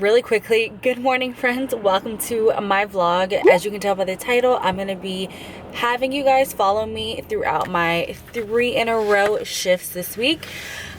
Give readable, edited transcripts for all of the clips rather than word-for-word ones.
really quickly, good morning friends, welcome to my vlog. As you can tell by the title, I'm gonna be having you guys follow me throughout my 3 in a row shifts this week.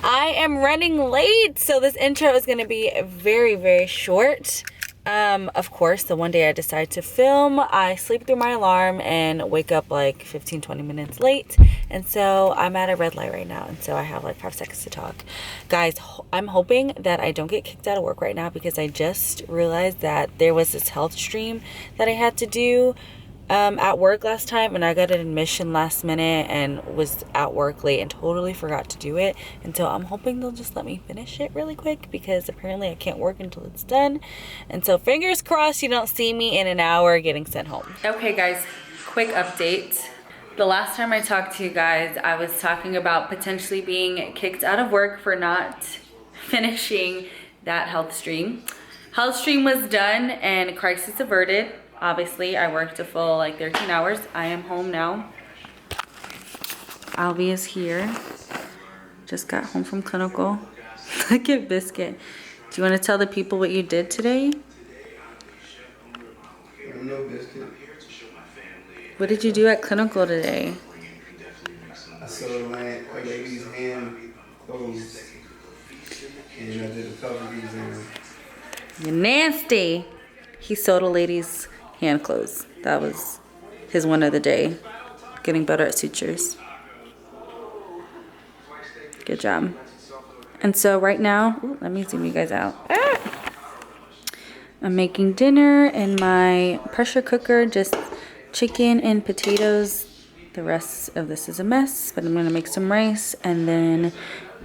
I am running late, so this intro is gonna be very short. Of course, the one day I decide to film, I sleep through my alarm and wake up like 15-20 minutes late, and so I'm at a red light right now, and so I have like 5 seconds to talk. Guys, I'm hoping that I don't get kicked out of work right now, because I just realized that there was this health stream that I had to do at work last time, and I got an admission last minute and was at work late and totally forgot to do it. And so I'm hoping they'll just let me finish it really quick, because apparently I can't work until it's done. And so fingers crossed you don't see me in an hour getting sent home. Okay guys, quick update. The last time I talked to you guys, I was talking about potentially being kicked out of work for not finishing that health stream. Health stream was done and crisis averted. Obviously, I worked a full like 13 hours. I am home now. Alvi is here. Just got home from clinical. Look at Biscuit. Do you want to tell the people what you did today? No, Biscuit. What did you do at clinical today? I sewed a lady's hand closed, and I did a cover exam. You're nasty. He sewed a lady's hand clothes. That was his one of the day. Getting better at sutures. Good job. And so right now, ooh, let me zoom you guys out. I'm making dinner in my pressure cooker, just chicken and potatoes. The rest of this is a mess, but I'm gonna make some rice and then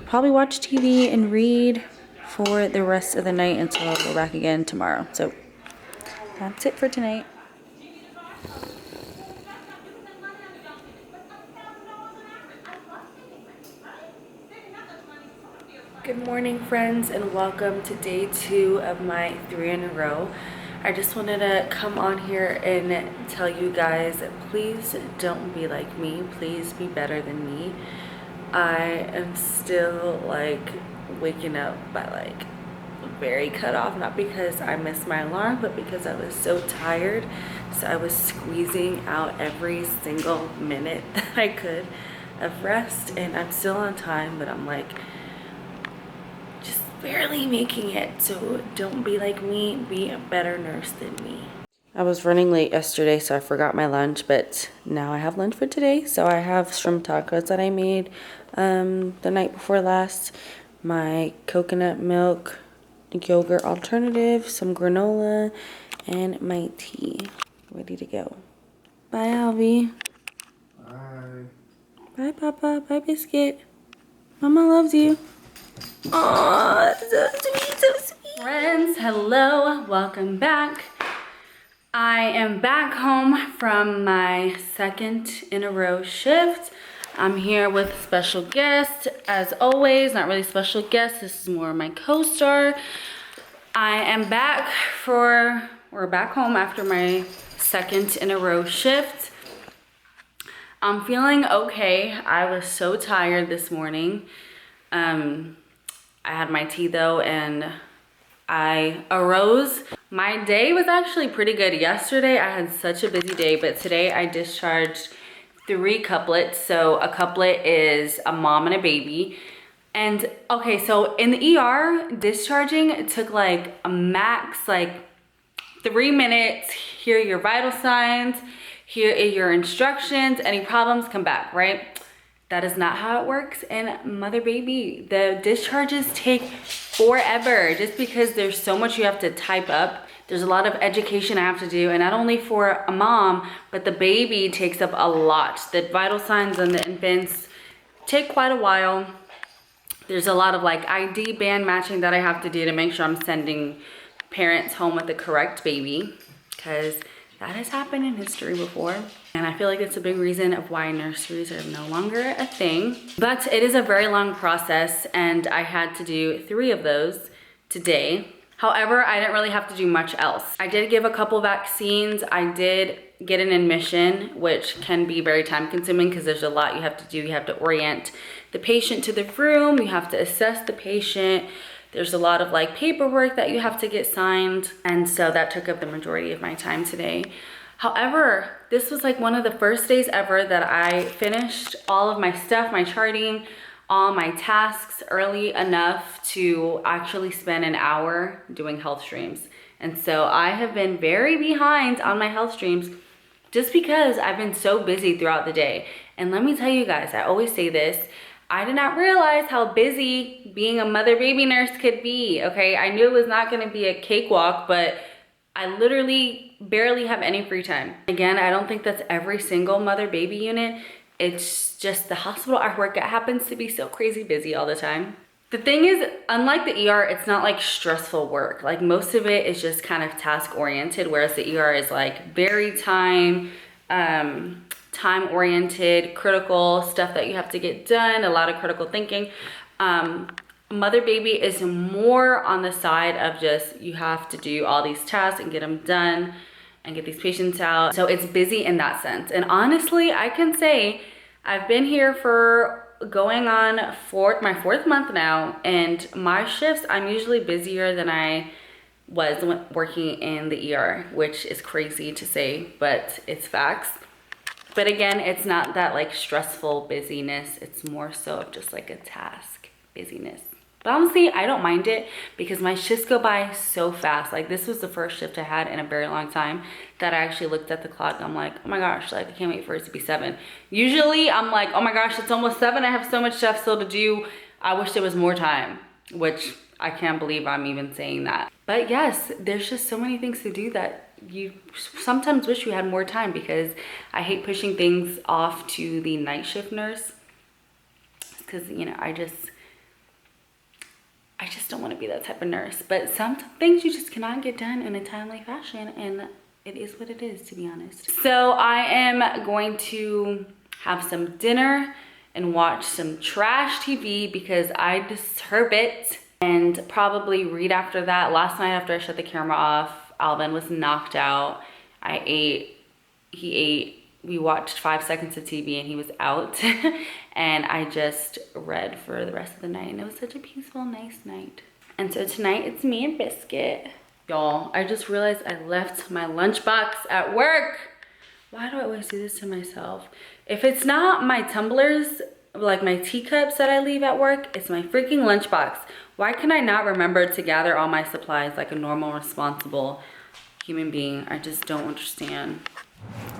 probably watch TV and read for the rest of the night until I'll go back again tomorrow. So that's it for tonight. Good morning friends, and welcome to day 2 of my 3 in a row. I just wanted to come on here and tell you guys, please don't be like me. Please be better than me. I am still like waking up by like very cut off, not because I missed my alarm, but because I was so tired. So I was squeezing out every single minute that I could of rest, and I'm still on time, but I'm like just barely making it. So don't be like me, be a better nurse than me. I was running late yesterday, so I forgot my lunch, but now I have lunch for today. So I have shrimp tacos that I made the night before last, my coconut milk yogurt alternative, some granola, and my tea ready to go. Bye, Alvi. Bye. Bye, Papa. Bye, Biscuit. Mama loves you. Oh, so sweet, so sweet. Friends, hello. Welcome back. I am back home from my 2nd in a row shift. I'm here with a special guest, as always. Not really special guest, this is more my co-star. I am back we're back home after my 2nd in a row shift. I'm feeling okay. I was so tired this morning. I had my tea though, and I arose. My day was actually pretty good. Yesterday I had such a busy day, but today I discharged 3 couplets. So a couplet is a mom and a baby. And okay, so in the ER, discharging took like a max like 3 minutes. Here are your vital signs, here are your instructions, any problems, come back, right? That is not how it works in mother baby. The discharges take forever, just because there's so much you have to type up. There's a lot of education I have to do, and not only for a mom, but the baby takes up a lot. The vital signs on the infants take quite a while. There's a lot of like ID band matching that I have to do to make sure I'm sending parents home with the correct baby, because that has happened in history before. And I feel like it's a big reason of why nurseries are no longer a thing. But it is a very long process, and I had to do 3 of those today. However, I didn't really have to do much else. I did give a couple vaccines. I did get an admission, which can be very time consuming because there's a lot you have to do. You have to orient the patient to the room. You have to assess the patient. There's a lot of like paperwork that you have to get signed. And so that took up the majority of my time today. However, this was like one of the first days ever that I finished all of my stuff, my charting, all my tasks early enough to actually spend an hour doing health streams. And so I have been very behind on my health streams just because I've been so busy throughout the day. And let me tell you guys, I always say this, I did not realize how busy being a mother baby nurse could be, okay? I knew it was not gonna be a cakewalk, but I literally barely have any free time. Again, I don't think that's every single mother baby unit. It's just the hospital I work at happens to be so crazy busy all the time. The thing is, unlike the ER, it's not like stressful work. Like most of it is just kind of task oriented, whereas the ER is like very time oriented, critical stuff that you have to get done, a lot of critical thinking. Mother baby is more on the side of just, you have to do all these tasks and get them done and get these patients out. So it's busy in that sense. And honestly, I can say I've been here for going on my fourth month now, and my shifts, I'm usually busier than I was working in the ER, which is crazy to say, but it's facts. But again, it's not that like stressful busyness. It's more so of just like a task busyness. But honestly, I don't mind it because my shifts go by so fast. Like this was the first shift I had in a very long time that I actually looked at the clock. I'm like, oh my gosh, like I can't wait for it to be 7. Usually I'm like, oh my gosh, it's almost 7. I have so much stuff still to do. I wish there was more time, which I can't believe I'm even saying that. But yes, there's just so many things to do that you sometimes wish you had more time, because I hate pushing things off to the night shift nurse because, you know, I just don't want to be that type of nurse. But some things you just cannot get done in a timely fashion, and it is what it is, to be honest. So I am going to have some dinner and watch some trash TV because I disturb it, and probably read after that. Last night after I shut the camera off, Alvin was knocked out. I ate, he ate, we watched 5 seconds of TV and he was out. And I just read for the rest of the night, and it was such a peaceful, nice night. And so tonight it's me and Biscuit. Y'all, I just realized I left my lunchbox at work. Why do I always do this to myself? If it's not my tumblers, like my teacups that I leave at work, it's my freaking lunchbox. Why can I not remember to gather all my supplies like a normal, responsible human being? I just don't understand.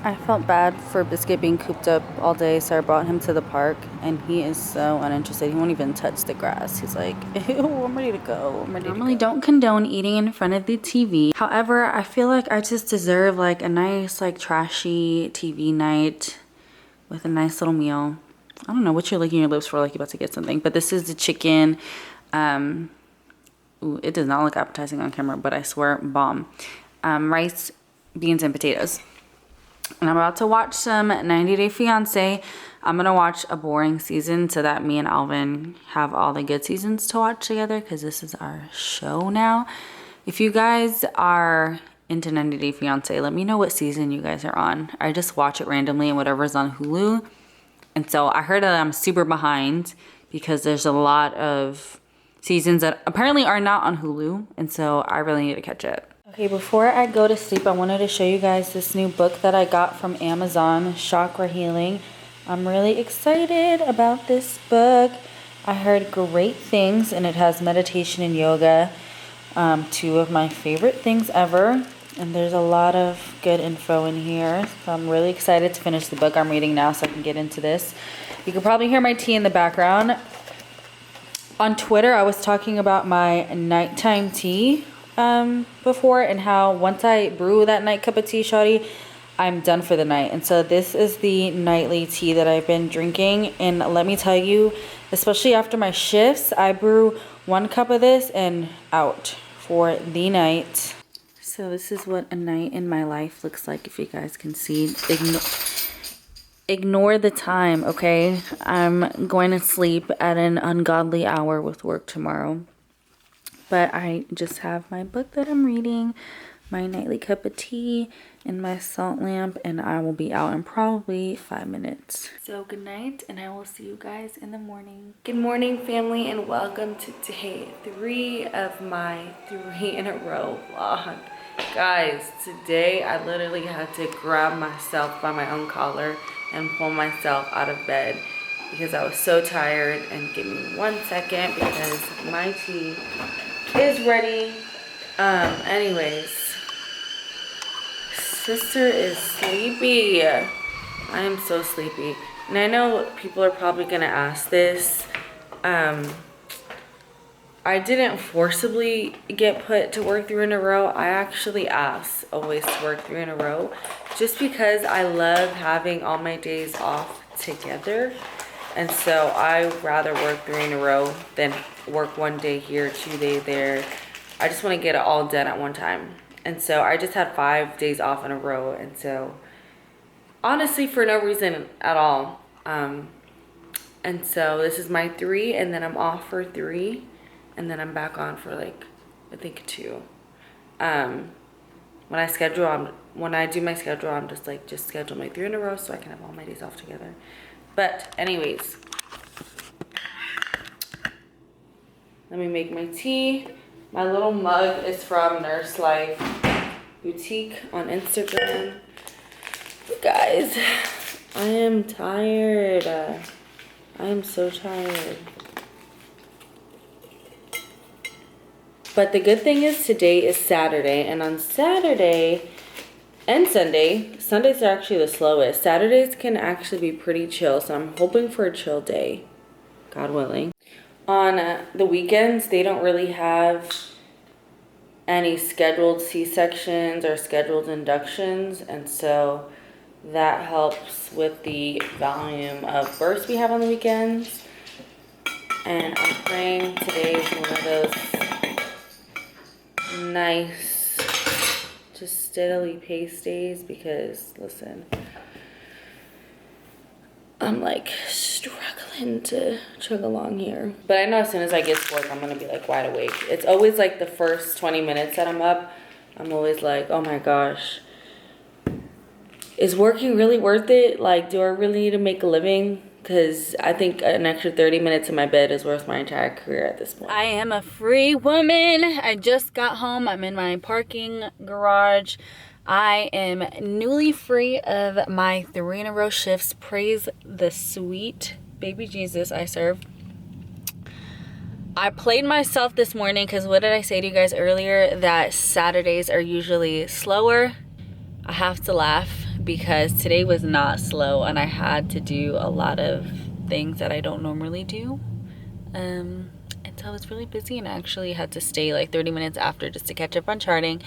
I felt bad for Biscuit being cooped up all day, so I brought him to the park, and he is so uninterested. He won't even touch the grass. He's like, ew, I'm ready to go. I normally don't condone eating in front of the TV. However, I feel like I just deserve like a nice, like trashy TV night with a nice little meal. I don't know what you're licking your lips for, like you're about to get something, but this is the chicken. Ooh, it does not look appetizing on camera, but I swear, bomb. Rice, beans, and potatoes. And I'm about to watch some 90 Day Fiancé. I'm gonna watch a boring season so that me and Alvin have all the good seasons to watch together, because this is our show now. If you guys are into 90 Day Fiancé, let me know what season you guys are on. I just watch it randomly and whatever's on Hulu. And so I heard that I'm super behind because there's a lot of seasons that apparently are not on Hulu. And so I really need to catch it. Okay, before I go to sleep, I wanted to show you guys this new book that I got from Amazon, Chakra Healing. I'm really excited about this book. I heard great things, and it has meditation and yoga, 2 of my favorite things ever. And there's a lot of good info in here. So I'm really excited to finish the book I'm reading now so I can get into this. You can probably hear my tea in the background. On Twitter, I was talking about my nighttime tea before, and how once I brew that night cup of tea, shawty, I'm done for the night. And so this is the nightly tea that I've been drinking, and let me tell you, especially after my shifts, I brew 1 cup of this and out for the night. So this is what a night in my life looks like, if you guys can see. Ignore the time, okay? I'm going to sleep at an ungodly hour with work tomorrow. But I just have my book that I'm reading. my nightly cup of tea and my salt lamp, and I will be out in probably 5 minutes. So good night, and I will see you guys in the morning. Good morning, family, and welcome to day 3 of my 3 in a row vlog. Guys, today I literally had to grab myself by my own collar and pull myself out of bed because I was so tired. And give me 1 second because my tea is ready. Anyways, sister is sleepy. I am so sleepy. And I know people are probably gonna ask this. I didn't forcibly get put to work 3 in a row. I actually asked always to work 3 in a row just because I love having all my days off together. And so I rather work 3 in a row than work 1 day here, 2 days there. I just want to get it all done at one time. And so I just had 5 days off in a row. And so honestly, for no reason at all. And so this is my 3, and then I'm off for 3. And then I'm back on for like, I think 2. When I do my schedule, I'm just like, just schedule my 3 in a row so I can have all my days off together. But anyways, let me make my tea. My little mug is from Nurse Life Boutique on Instagram. You guys, I am tired. I am so tired. But the good thing is today is Saturday, and on Saturday and Sunday, Sundays are actually the slowest. Saturdays can actually be pretty chill, so I'm hoping for a chill day, God willing. On the weekends, they don't really have any scheduled C-sections or scheduled inductions, and so that helps with the volume of births we have on the weekends. And I'm praying today is one of those nice, just steadily paced days, because listen, I'm like struggling to chug along here. But I know as soon as I get to work, I'm gonna be like wide awake. It's always like the first 20 minutes that I'm up, I'm always like, oh my gosh, is working really worth it? Like, do I really need to make a living? Because I think an extra 30 minutes in my bed is worth my entire career at this point. I am a free woman. I just got home. I'm in my parking garage. I am newly free of my 3 in a row shifts. Praise the sweet baby Jesus I serve. I played myself this morning because what did I say to you guys earlier? That Saturdays are usually slower. I have to laugh because today was not slow, and I had to do a lot of things that I don't normally do. And so I was really busy, and I actually had to stay like 30 minutes after just to catch up on charting.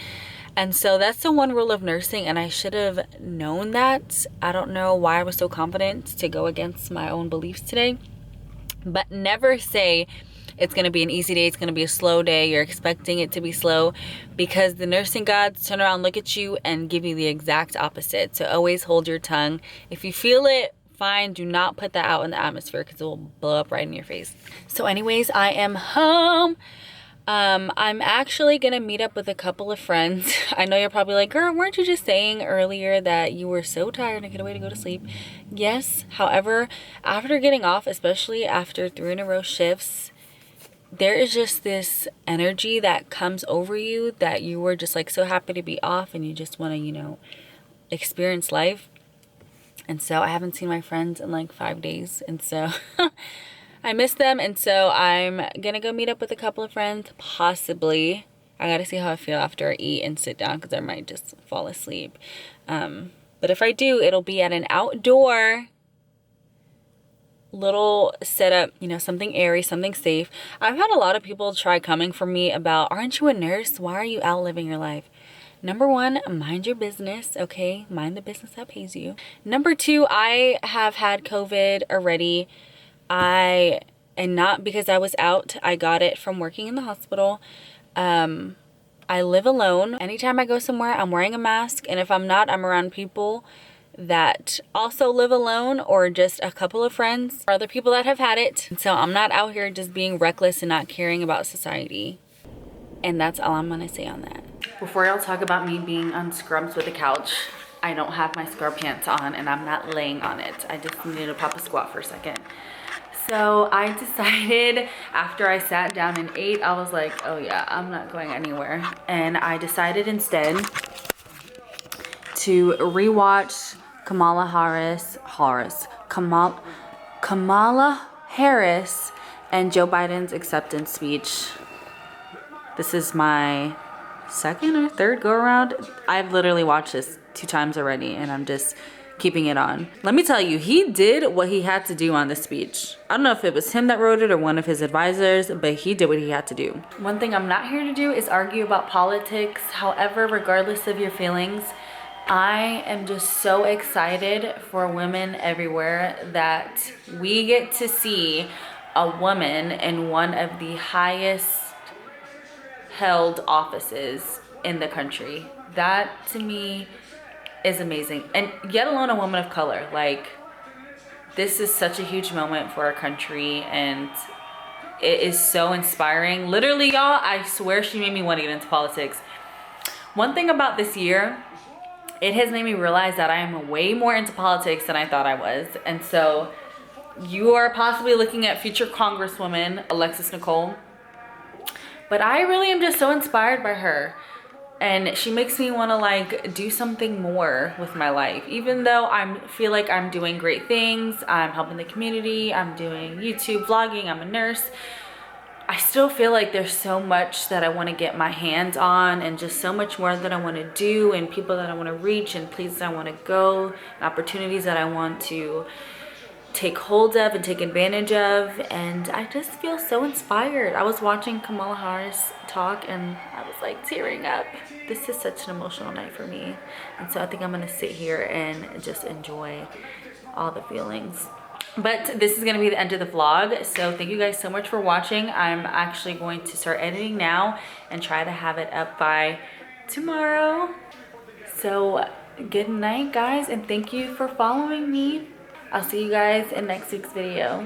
And so that's the one rule of nursing, and I should have known that. I don't know why I was so confident to go against my own beliefs today. But never say it's going to be an easy day, it's going to be a slow day, you're expecting it to be slow, because the nursing gods turn around, look at you, and give you the exact opposite. So always hold your tongue. If you feel it, fine. Do not put that out in the atmosphere because it will blow up right in your face. So anyways, I am home. I'm actually going to meet up with a couple of friends. I know you're probably like, girl, weren't you just saying earlier that you were so tired and couldn't wait to go to sleep? Yes. However, after getting off, especially after 3 in a row shifts, there is just this energy that comes over you that you were just like so happy to be off, and you just want to, you know, experience life. And so I haven't seen my friends in like 5 days, and so I miss them. And so I'm gonna go meet up with a couple of friends, possibly. I gotta see how I feel after I eat and sit down, because I might just fall asleep. But if I do, it'll be at an outdoor little setup, you know, something airy, something safe. I've had a lot of people try coming for me about, aren't you a nurse? Why are you out living your life? Number 1, mind your business, okay? Mind the business that pays you. Number 2, I have had COVID already. And not because I was out. I got it from working in the hospital. I live alone. Anytime I go somewhere, I'm wearing a mask. And if I'm not, I'm around people that also live alone, or just a couple of friends or other people that have had it. So I'm not out here just being reckless and not caring about society. And that's all I'm gonna say on that. Before y'all talk about me being on scrubs with the couch, I don't have my scrub pants on and I'm not laying on it. I just needed to pop a squat for a second. So I decided after I sat down and ate, I was like, oh yeah, I'm not going anywhere. And I decided instead to rewatch Kamala Harris and Joe Biden's acceptance speech. This is my second or third go around. I've literally watched this 2 times already and I'm just keeping it on. Let me tell you, he did what he had to do on this speech. I don't know if it was him that wrote it or one of his advisors, but he did what he had to do. One thing I'm not here to do is argue about politics. However, regardless of your feelings, I am just so excited for women everywhere that we get to see a woman in one of the highest held offices in the country. That to me is amazing, and yet alone a woman of color. Like, this is such a huge moment for our country and it is so inspiring. Literally, y'all, I swear she made me want to get into politics. One thing about this year, it has made me realize that I am way more into politics than I thought I was. And so you are possibly looking at future Congresswoman Alexis Nicole, but I really am just so inspired by her. And she makes me want to like do something more with my life. Even though I feel like I'm doing great things, I'm helping the community, I'm doing YouTube vlogging, I'm a nurse, I still feel like there's so much that I want to get my hands on and just so much more that I want to do and people that I want to reach and places I want to go and opportunities that I want to take hold of and take advantage of. And I just feel so inspired. I was watching Kamala Harris talk and I was like tearing up. This is such an emotional night for me. And so I think I'm gonna sit here and just enjoy all the feelings. But this is gonna be the end of the vlog. So thank you guys so much for watching. I'm actually going to start editing now and try to have it up by tomorrow. So good night, guys, and thank you for following me. I'll see you guys in next week's video.